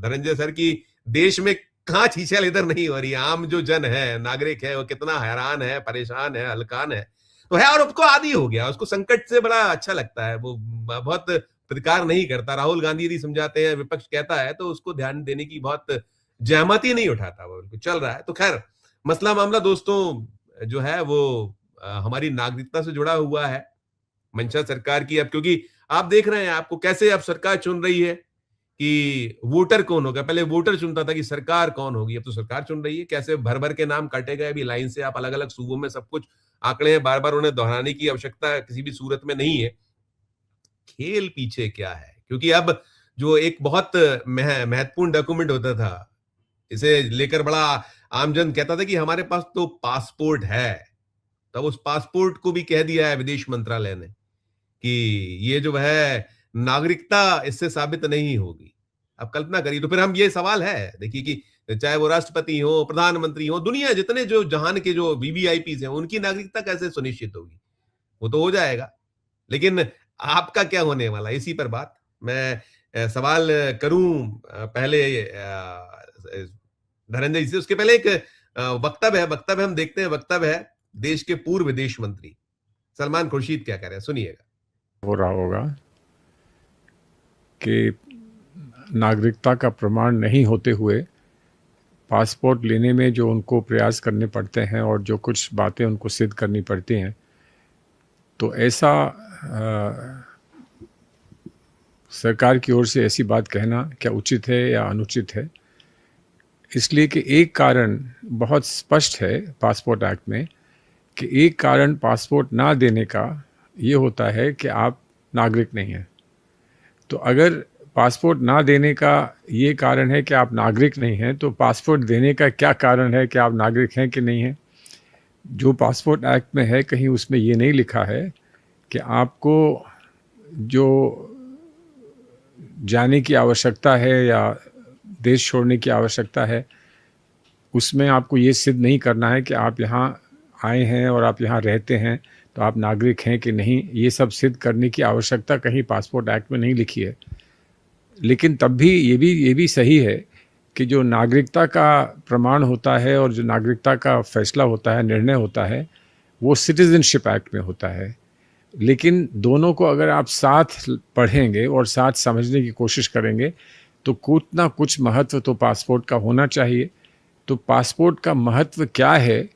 Dhananjay sir की देश में कहाँ छीछल इधर नहीं हो रही। आम जो जन है, नागरिक है, वो कितना हैरान है, परेशान है, हलकान है तो है, और उसको आदी हो गया, उसको संकट से बड़ा अच्छा लगता है, वो बहुत प्रतिकार नहीं करता। राहुल गांधी यदि समझाते हैं, विपक्ष कहता है तो उसको ध्यान देने की बहुत जहमत ही नहीं उठाता, वो बिल्कुल चल रहा है। तो खैर मसला मामला दोस्तों जो है वो हमारी नागरिकता से जुड़ा हुआ है। मंशा सरकार की अब, क्योंकि आप देख रहे हैं आपको कैसे अब सरकार चुन रही है कि वोटर कौन होगा। पहले वोटर चुनता था कि सरकार कौन होगी, अब तो सरकार चुन रही है। कैसे भर भर के नाम काटे गए अभी लाइन से, आप अलग अलग सूबों में सब कुछ आंकड़े हैं, बार बार उन्हें दोहराने की आवश्यकता किसी भी सूरत में नहीं है। खेल पीछे क्या है, क्योंकि अब जो एक बहुत महत्वपूर्ण डॉक्यूमेंट होता था, इसे लेकर बड़ा आमजन कहता था कि हमारे पास तो पासपोर्ट है, तब उस पासपोर्ट को भी कह दिया है विदेश मंत्रालय ने कि ये जो है नागरिकता इससे साबित नहीं होगी। अब कल्पना करिए, तो फिर हम ये सवाल है देखिए कि चाहे वो राष्ट्रपति हो, प्रधानमंत्री हो, दुनिया जितने जो जहान के जो वीवीआईपीज हैं, उनकी नागरिकता कैसे सुनिश्चित होगी? वो तो हो जाएगा, लेकिन आपका क्या होने वाला है? इसी पर बात मैं सवाल करूं पहले धनंजय जी से। उसके पहले एक वक्तव्य हम देखते हैं। वक्तव्य है देश के पूर्व विदेश मंत्री सलमान खुर्शीद, क्या कह रहे हैं, सुनिएगा। हो रहा होगा कि नागरिकता का प्रमाण नहीं होते हुए पासपोर्ट लेने में जो उनको प्रयास करने पड़ते हैं और जो कुछ बातें उनको सिद्ध करनी पड़ती हैं, तो ऐसा सरकार की ओर से ऐसी बात कहना क्या उचित है या अनुचित है? इसलिए कि एक कारण बहुत स्पष्ट है पासपोर्ट एक्ट में कि एक कारण पासपोर्ट ना देने का ये होता है कि आप नागरिक नहीं हैं। तो अगर पासपोर्ट ना देने का ये कारण है कि आप नागरिक नहीं हैं, तो पासपोर्ट देने का क्या कारण है कि आप नागरिक हैं कि नहीं हैं? जो पासपोर्ट एक्ट में है, कहीं उसमें ये नहीं लिखा है कि आपको जो जाने की आवश्यकता है या देश छोड़ने की आवश्यकता है, उसमें आपको ये सिद्ध नहीं करना है कि आप यहाँ आए हैं और आप यहाँ रहते हैं तो आप नागरिक हैं कि नहीं। ये सब सिद्ध करने की आवश्यकता कहीं पासपोर्ट एक्ट में नहीं लिखी है। लेकिन तब भी ये भी सही है कि जो नागरिकता का प्रमाण होता है और जो नागरिकता का फैसला होता है, निर्णय होता है, वो सिटीजनशिप एक्ट में होता है। लेकिन दोनों को अगर आप साथ पढ़ेंगे और साथ समझने की कोशिश करेंगे तो कुछ ना कुछ महत्व तो पासपोर्ट का होना चाहिए। तो पासपोर्ट का महत्व क्या है?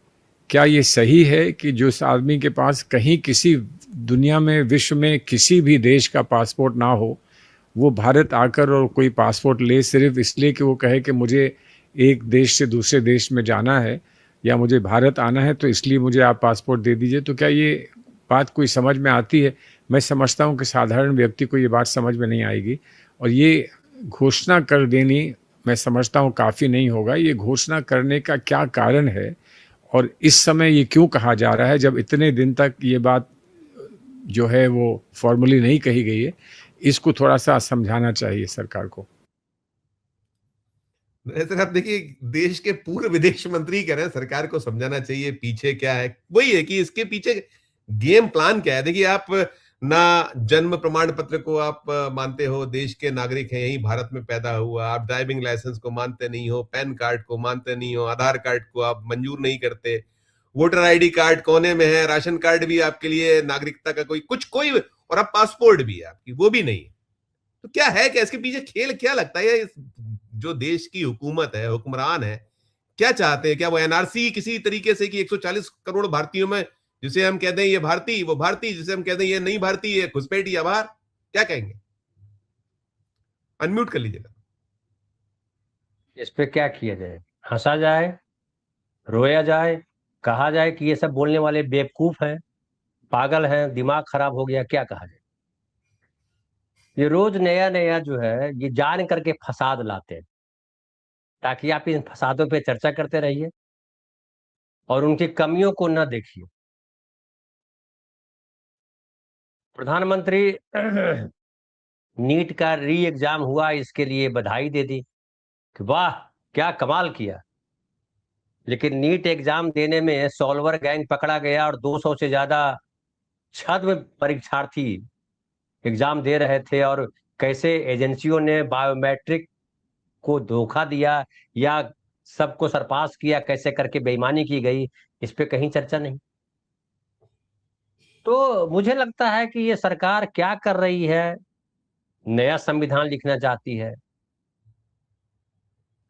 क्या ये सही है कि जो इस आदमी के पास कहीं किसी दुनिया में, विश्व में किसी भी देश का पासपोर्ट ना हो, वो भारत आकर और कोई पासपोर्ट ले सिर्फ इसलिए कि वो कहे कि मुझे एक देश से दूसरे देश में जाना है या मुझे भारत आना है तो इसलिए मुझे आप पासपोर्ट दे दीजिए? तो क्या ये बात कोई समझ में आती है? मैं समझता हूँ कि साधारण व्यक्ति को ये बात समझ में नहीं आएगी। और ये घोषणा कर देनी मैं समझता हूँ काफ़ी नहीं होगा। ये घोषणा करने का क्या कारण है और इस समय ये क्यों कहा जा रहा है जब इतने दिन तक ये बात जो है वो फॉर्मली नहीं कही गई है? इसको थोड़ा सा समझाना चाहिए सरकार को। सर आप देखिए, देश के पूर्व विदेश मंत्री कह रहे हैं सरकार को समझाना चाहिए, पीछे क्या है। वही है कि इसके पीछे गेम प्लान क्या है। देखिए, आप ना जन्म प्रमाण पत्र को आप मानते हो, देश के नागरिक हैं, यही भारत में पैदा हुआ। आप ड्राइविंग लाइसेंस को मानते नहीं हो, पैन कार्ड को मानते नहीं हो, आधार कार्ड को आप मंजूर नहीं करते, वोटर आईडी कार्ड कोने में है, राशन कार्ड भी आपके लिए नागरिकता का कोई, और अब पासपोर्ट भी है आपकी, वो भी नहीं है। तो क्या है, क्या इसके पीछे खेल क्या लगता है? जो देश की हुकूमत है, हुक्मरान है, क्या चाहते हैं? क्या वो एनआरसी किसी तरीके से कि 140 करोड़ भारतीयों में जिसे हम कहते हैं ये भारतीय, वो भारतीय, जिसे हम कहते हैं ये नहीं भारतीय, ये घुसपैठ या बाहर, क्या कहेंगे? अनम्यूट कर लीजिएगा। इस पे क्या किया जाए? हंसा जाए, रोया जाए, कहा जाए कि ये सब बोलने वाले बेवकूफ हैं, पागल हैं, दिमाग खराब हो गया, क्या कहा जाए? ये रोज नया नया जो है ये जान करके फसाद लाते हैं ताकि आप इन फसादों पे चर्चा करते रहिए और उनकी कमियों को न देखिए। प्रधानमंत्री नीट का री एग्जाम हुआ, इसके लिए बधाई दे दी कि वाह क्या कमाल किया। लेकिन नीट एग्जाम देने में सॉल्वर गैंग पकड़ा गया और 200 से ज्यादा छद्म परीक्षार्थी एग्जाम दे रहे थे और कैसे एजेंसियों ने बायोमेट्रिक को धोखा दिया या सबको सरपास किया, कैसे करके बेईमानी की गई, इस पे कहीं चर्चा नहीं। तो मुझे लगता है कि ये सरकार क्या कर रही है, नया संविधान लिखना चाहती है,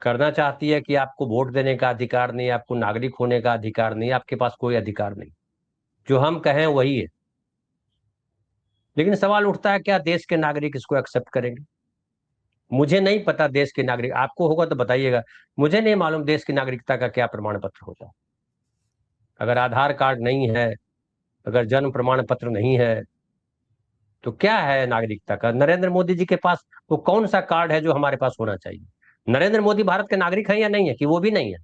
करना चाहती है कि आपको वोट देने का अधिकार नहीं, आपको नागरिक होने का अधिकार नहीं, आपके पास कोई अधिकार नहीं, जो हम कहें वही है। लेकिन सवाल उठता है, क्या देश के नागरिक इसको एक्सेप्ट करेंगे? मुझे नहीं पता देश के नागरिक, आपको होगा तो बताइएगा। मुझे नहीं मालूम देश की नागरिकता का क्या प्रमाण पत्र होता है। अगर आधार कार्ड नहीं है, अगर जन्म प्रमाण पत्र नहीं है, तो क्या है नागरिकता का? नरेंद्र मोदी जी के पास वो कौन सा कार्ड है जो हमारे पास होना चाहिए? नरेंद्र मोदी भारत के नागरिक है या नहीं है, कि वो भी नहीं है?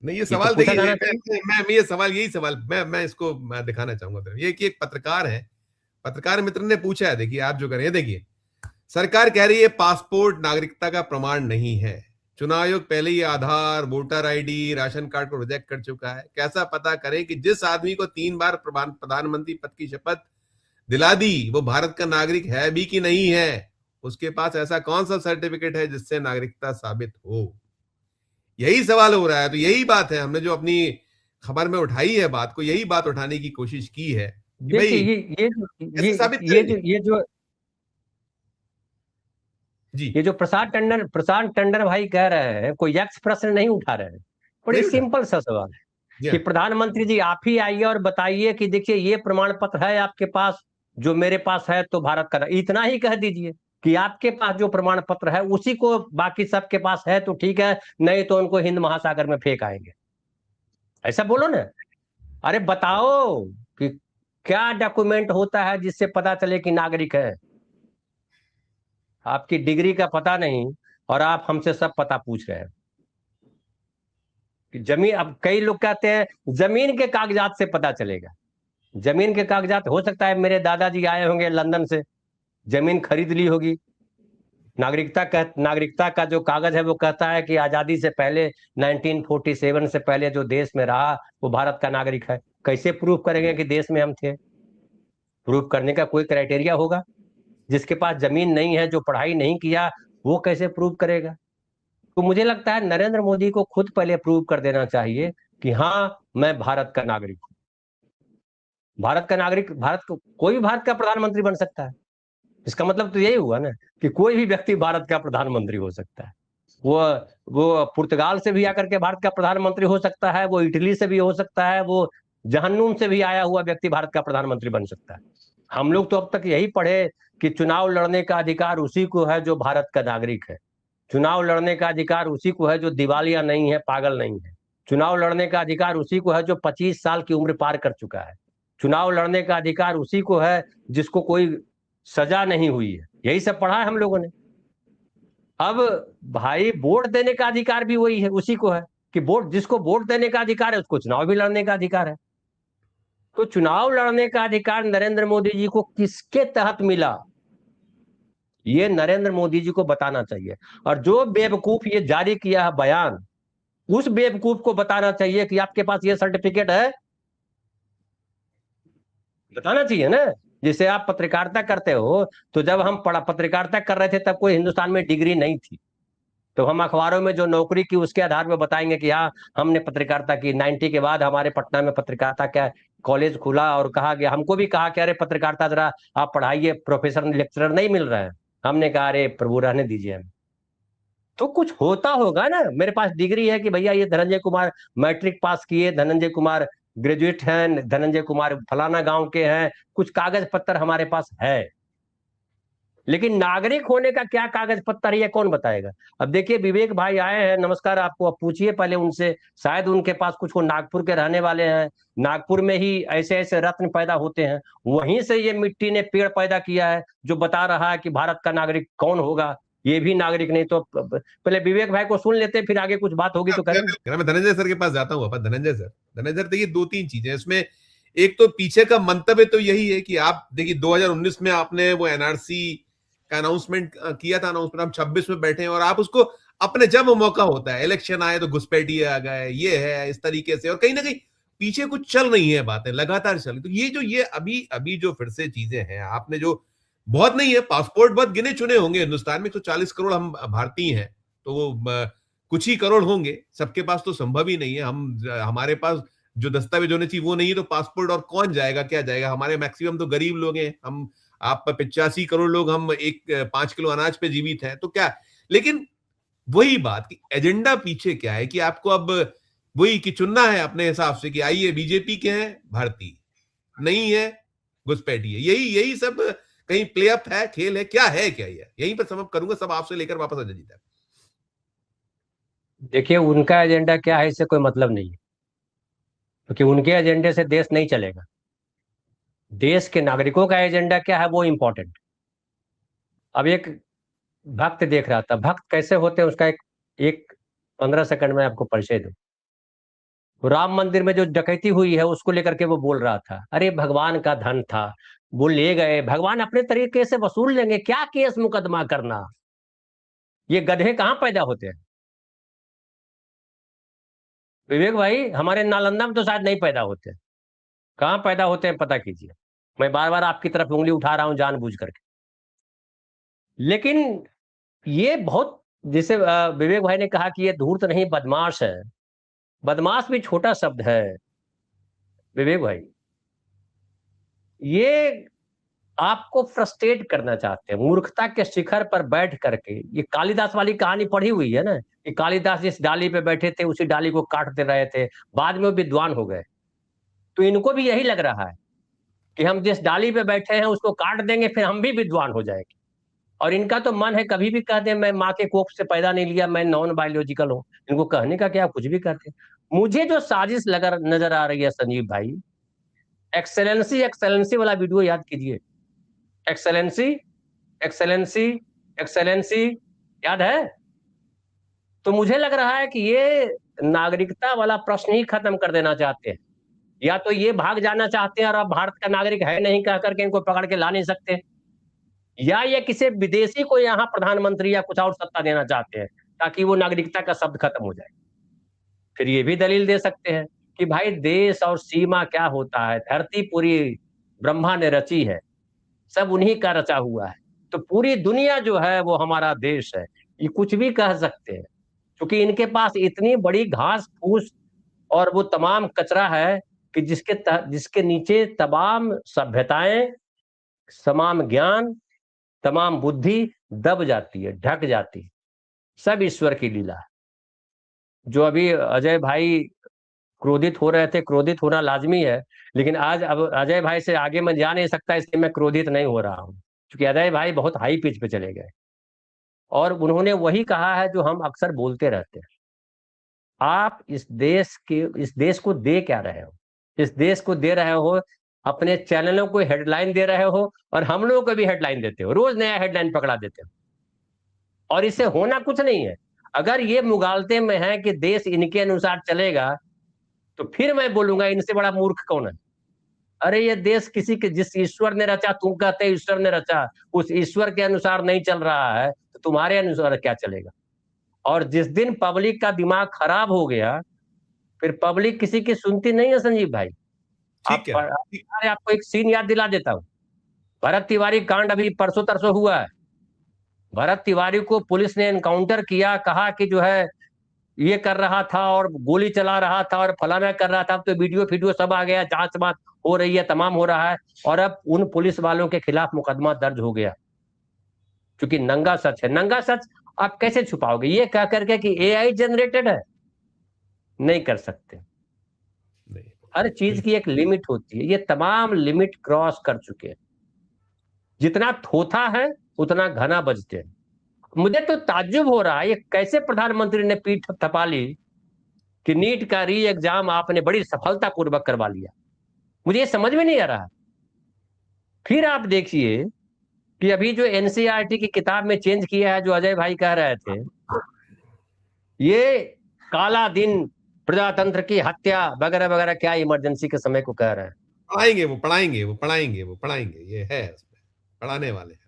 नहीं, ये ये तो सवाल पूछा देखिए, जाना चाहिए। ये सवाल, यही सवाल मैं इसको मैं दिखाना चाहूंगा। ये कि एक पत्रकार है, पत्रकार मित्र ने पूछा है, देखिए आप जो करें, देखिए सरकार कह रही है पासपोर्ट नागरिकता का प्रमाण नहीं है, चुनाव आयोग पहले ही आधार, वोटर आईडी, राशन कार्ड को रिजेक्ट कर चुका है, कैसा पता करें कि जिस आदमी को 3 बार प्रधानमंत्री पद की शपथ दिला दी वो भारत का नागरिक है भी कि नहीं है, उसके पास ऐसा कौन सा सर्टिफिकेट है जिससे नागरिकता साबित हो। यही सवाल हो रहा है। तो यही बात है, हमने जो अपनी खबर में उठाई है बात को, यही बात उठाने की कोशिश की है कि देखिए, भाई कैसे साबित करेंगे। जी, ये जो प्रशांत टंडन भाई कह रहे हैं, कोई यक्ष प्रश्न नहीं उठा रहे हैं, बड़ी नहीं उठा। सिंपल सा सवाल है जी कि हाँ। प्रधानमंत्री जी आप ही आइए और बताइए कि देखिए ये प्रमाण पत्र है आपके पास, जो मेरे पास है, तो भारत का इतना ही कह दीजिए कि आपके पास जो प्रमाण पत्र है उसी को बाकी सबके पास है तो ठीक है, नहीं तो उनको हिंद महासागर में फेंक आएंगे। ऐसा बोलो ना। अरे बताओ कि क्या डॉक्यूमेंट होता है जिससे पता चले कि नागरिक है। आपकी डिग्री का पता नहीं और आप हमसे सब पता पूछ रहे हैं कि जमीन, अब कई लोग कहते हैं जमीन के कागजात से पता चलेगा। जमीन के कागजात हो सकता है मेरे दादाजी आए होंगे लंदन से, जमीन खरीद ली होगी। नागरिकता का जो कागज है वो कहता है कि आजादी से पहले 1947 से पहले जो देश में रहा वो भारत का नागरिक है। कैसे प्रूव करेंगे कि देश में हम थे? प्रूव करने का कोई क्राइटेरिया होगा? जिसके पास जमीन नहीं है, जो पढ़ाई नहीं किया, वो कैसे प्रूव करेगा? तो मुझे लगता है नरेंद्र मोदी को खुद पहले प्रूव कर देना चाहिए कि हाँ, मैं भारत का नागरिक हूं। भारत का नागरिक, भारत को कोई भी भारत का प्रधानमंत्री बन सकता है। इसका मतलब तो यही हुआ ना कि कोई भी व्यक्ति भारत का प्रधानमंत्री हो सकता है। वो वो पुर्तगाल से भी आकर के भारत का प्रधानमंत्री हो सकता है, वो इटली से भी हो सकता है, वो जहन्नुम से भी आया हुआ व्यक्ति भारत का प्रधानमंत्री बन सकता है। हम लोग तो अब तक यही पढ़े कि चुनाव लड़ने का अधिकार उसी को है जो भारत का नागरिक है। चुनाव लड़ने का अधिकार उसी को है जो दिवालिया नहीं है, पागल नहीं है। चुनाव लड़ने का अधिकार उसी को है जो 25 साल की उम्र पार कर चुका है। चुनाव लड़ने का अधिकार उसी को है जिसको कोई सजा नहीं हुई है। यही सब पढ़ा है हम लोगों ने। अब भाई वोट देने का अधिकार भी वही है, उसी को है कि वोट, जिसको वोट देने का अधिकार है उसको चुनाव भी लड़ने का अधिकार है। तो चुनाव लड़ने का अधिकार नरेंद्र मोदी जी को किसके तहत मिला, ये नरेंद्र मोदी जी को बताना चाहिए। और जो बेवकूफ ये जारी किया है बयान, उस बेवकूफ को बताना चाहिए कि आपके पास ये सर्टिफिकेट है। बताना चाहिए ना। जैसे आप पत्रकारिता करते हो, तो जब हम पत्रकारिता कर रहे थे तब कोई हिंदुस्तान में डिग्री नहीं थी, तो हम अखबारों में जो नौकरी की उसके आधार पर बताएंगे कि हाँ, हमने पत्रकारिता की। 90 के बाद हमारे पटना में पत्रकारिता का कॉलेज खुला और कहा गया, हमको भी कहा कि अरे पत्रकारिता जरा आप पढ़ाइए, प्रोफेसर लेक्चरर नहीं मिल रहे हैं। हमने कहा अरे प्रभु रहने दीजिए हमें। तो कुछ होता होगा ना। मेरे पास डिग्री है कि भैया ये धनंजय कुमार मैट्रिक पास किए, धनंजय कुमार ग्रेजुएट हैं, धनंजय कुमार फलाना गांव के हैं, कुछ कागज पत्र हमारे पास है। लेकिन नागरिक होने का क्या कागज पत्र है ये कौन बताएगा? अब देखिए विवेक भाई आए हैं, नमस्कार आपको, अब पूछिए पहले उनसे, शायद उनके पास कुछ, वो नागपुर के रहने वाले हैं। नागपुर में ही ऐसे ऐसे रत्न पैदा होते हैं, वहीं से ये मिट्टी ने पेड़ पैदा किया है जो बता रहा है कि भारत का नागरिक कौन होगा। ये भी नागरिक नहीं। तो पहले विवेक भाई को सुन लेते, फिर आगे कुछ बात होगी तो करेंगे। मैं धनंजय सर के पास जाता हूँ। धनंजय सर देखिए, 2-3 चीजें इसमें। एक तो पीछे का मंतव्य तो यही है कि आप देखिए 2019 में आपने वो एनआरसी का अनाउंसमेंट किया था, अनाउंसमेंट हम 26 में बैठे हैं और आप उसको अपने जब मौका होता है, इलेक्शन आए तो घुसपैठिए आ गए, ये है इस तरीके से, और कहीं ना कहीं पीछे कुछ चल रही है बातें, लगातार चल रही। तो ये जो ये अभी जो फिर से चीजें हैं, आपने जो, बहुत नहीं है, पासपोर्ट बहुत गिने चुने होंगे हिंदुस्तान में, 140 करोड़ हम भारतीय हैं, तो वो कुछ ही करोड़ होंगे, सबके पास तो संभव ही नहीं है। हमारे पास जो दस्तावेज होने चाहिए वो नहीं है, तो पासपोर्ट और कौन जाएगा, क्या जाएगा? हमारे मैक्सिमम तो गरीब लोग हैं, हम आप 85 करोड़ लोग, हम 5 किलो अनाज पे जीवित हैं, तो क्या? लेकिन वही बात कि एजेंडा पीछे क्या है, कि आपको अब वही कि चुनना है अपने हिसाब से कि आइए बीजेपी के हैं, भारतीय नहीं है, घुसपैठी है, यही यही सब कहीं प्ले अप है, खेल है, क्या है, क्या ये? यहीं पर समाप्त करूंगा, सब आपसे लेकर वापस आ जाइए। देखिए, उनका एजेंडा क्या है इससे कोई मतलब नहीं है, क्योंकि उनके एजेंडे से देश नहीं चलेगा। देश के नागरिकों का एजेंडा क्या है वो इंपॉर्टेंट। अब एक भक्त देख रहा था, भक्त कैसे होते हैं उसका एक 15 सेकंड में आपको परिचय दूं। तो राम मंदिर में जो डकैती हुई है उसको लेकर के वो बोल रहा था, अरे भगवान का धन था, वो ले गए, भगवान अपने तरीके से वसूल लेंगे, क्या केस मुकदमा करना। ये गधे कहाँ पैदा होते हैं? विवेक भाई, हमारे नालंदा में तो शायद नहीं पैदा होते। कहाँ पैदा होते हैं पता कीजिए। मैं बार बार आपकी तरफ उंगली उठा रहा हूं जानबूझ करके। लेकिन ये बहुत, जैसे विवेक भाई ने कहा कि ये धूर्त नहीं बदमाश है। बदमाश भी छोटा शब्द है विवेक भाई। ये आपको फ्रस्ट्रेट करना चाहते हैं, मूर्खता के शिखर पर बैठ करके। ये कालिदास वाली कहानी पढ़ी हुई है ना, कि कालिदास जिस डाली पे बैठे थे उसी डाली को काटते रहे थे, बाद में वो विद्वान हो गए। तो इनको भी यही लग रहा है कि हम जिस डाली पे बैठे हैं उसको काट देंगे, फिर हम भी विद्वान हो जाएंगे। और इनका तो मन है कभी भी कह दे मैं माँ के कोख से पैदा नहीं लिया, मैं नॉन बायोलॉजिकल हूँ। इनको कहने का क्या, कुछ भी कहते हैं। मुझे जो साजिश लगा नजर आ रही है संजीव भाई, एक्सेलेंसी एक्सेलेंसी वाला वीडियो याद कीजिए। एक्सेलेंसी एक्सेलेंसी एक्सेलेंसी, याद है? तो मुझे लग रहा है कि ये नागरिकता वाला प्रश्न ही खत्म कर देना चाहते हैं। या तो ये भाग जाना चाहते हैं और अब भारत का नागरिक है नहीं कह करके इनको पकड़ के ला नहीं सकते, या ये किसी विदेशी को यहाँ प्रधानमंत्री या कुछ और सत्ता देना चाहते हैं ताकि वो नागरिकता का शब्द खत्म हो जाए। फिर ये भी दलील दे सकते हैं कि भाई देश और सीमा क्या होता है, धरती पूरी ब्रह्मा ने रची है, सब उन्हीं का रचा हुआ है। तो पूरी दुनिया जो है वो हमारा देश है, ये कुछ भी कह सकते हैं, क्योंकि इनके पास इतनी बड़ी घास फूस और वो तमाम कचरा है कि जिसके नीचे तमाम सभ्यताएं, तमाम ज्ञान, तमाम बुद्धि दब जाती है, ढक जाती है। सब ईश्वर की लीला है। जो अभी अजय भाई क्रोधित हो रहे थे, क्रोधित होना लाजमी है, लेकिन आज अब अजय भाई से आगे मैं जा नहीं सकता, इसलिए मैं क्रोधित नहीं हो रहा हूं, क्योंकि अजय भाई बहुत हाई पिच पे चले गए और उन्होंने वही कहा है जो हम अक्सर बोलते रहते हैं। आप इस देश को दे क्या रहे हो? इस देश को दे रहे हो, अपने चैनलों को हेडलाइन दे रहे हो और हम लोगों को भी हेडलाइन देते हो, रोज नया हेडलाइन पकड़ा देते हो। और इससे होना कुछ नहीं है। अगर ये मुगालते में है कि देश इनके अनुसार चलेगा, तो फिर मैं बोलूंगा इनसे बड़ा मूर्ख कौन है? अरे ये देश किसी के, जिस ईश्वर ने रचा, तुम कहते ईश्वर ने रचा, उस ईश्वर के अनुसार नहीं चल रहा है, तो तुम्हारे अनुसार क्या चलेगा? और जिस दिन पब्लिक का दिमाग खराब हो गया, फिर पब्लिक किसी की सुनती नहीं है संजीव भाई। ठीक है, ठीक। अरे आपको एक सीन याद दिला देता हूँ। भरत तिवारी कांड अभी परसों तरसों हुआ है। भरत तिवारी को पुलिस ने एनकाउंटर किया, कहा कि जो है ये कर रहा था और गोली चला रहा था और फलाना कर रहा था। तो वीडियो सब आ गया, जांच बात हो रही है, तमाम हो रहा है, और अब उन पुलिस वालों के खिलाफ मुकदमा दर्ज हो गया, क्योंकि नंगा सच है। नंगा सच आप कैसे छुपाओगे ये कह करके कि एआई जनरेटेड है? नहीं कर सकते। नहीं, हर चीज की एक लिमिट होती है, ये तमाम लिमिट क्रॉस कर चुके हैं। जितना थोथा है उतना घना बजते हैं। मुझे तो ताज्जुब हो रहा है, ये कैसे प्रधानमंत्री ने पीठ थपा ली कि नीट का री एग्जाम आपने बड़ी सफलता पूर्वक करवा लिया। मुझे ये समझ में नहीं आ रहा। फिर आप देखिए कि अभी जो एनसीईआरटी की किताब में चेंज किया है, जो अजय भाई कह रहे थे, ये काला दिन, प्रजातंत्र की हत्या वगैरह वगैरह, क्या इमरजेंसी के समय को कह रहे हैं। पढ़ाएंगे वो, पढ़ाएंगे वो, पढ़ाएंगे वो, पढ़ाएंगे, ये है उसमें, पढ़ाने वाले हैं।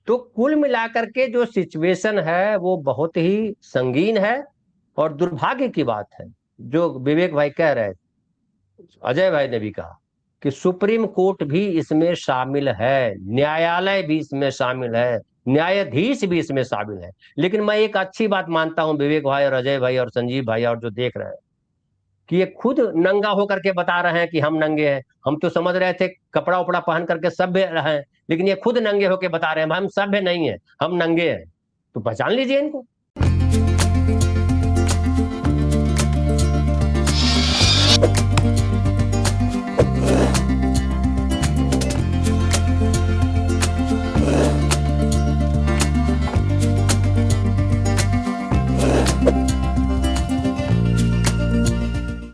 तो कुल मिलाकर के जो सिचुएशन है वो बहुत ही संगीन है और दुर्भाग्य की बात है। जो विवेक भाई कह रहे थे, अजय भाई ने भी कहा कि सुप्रीम कोर्ट भी इसमें शामिल है, न्यायालय भी इसमें शामिल है, न्यायाधीश भी इसमें शामिल है। लेकिन मैं एक अच्छी बात मानता हूं विवेक भाई और अजय भाई और संजीव भाई और जो देख रहे हैं, कि ये खुद नंगा होकर के बता रहे हैं कि हम नंगे हैं। हम तो समझ रहे थे कपड़ा उपड़ा पहन करके सभ्य हैं, लेकिन ये खुद नंगे होकर बता रहे हैं हम सभ्य नहीं है, हम नंगे हैं। तो पहचान लीजिए इनको।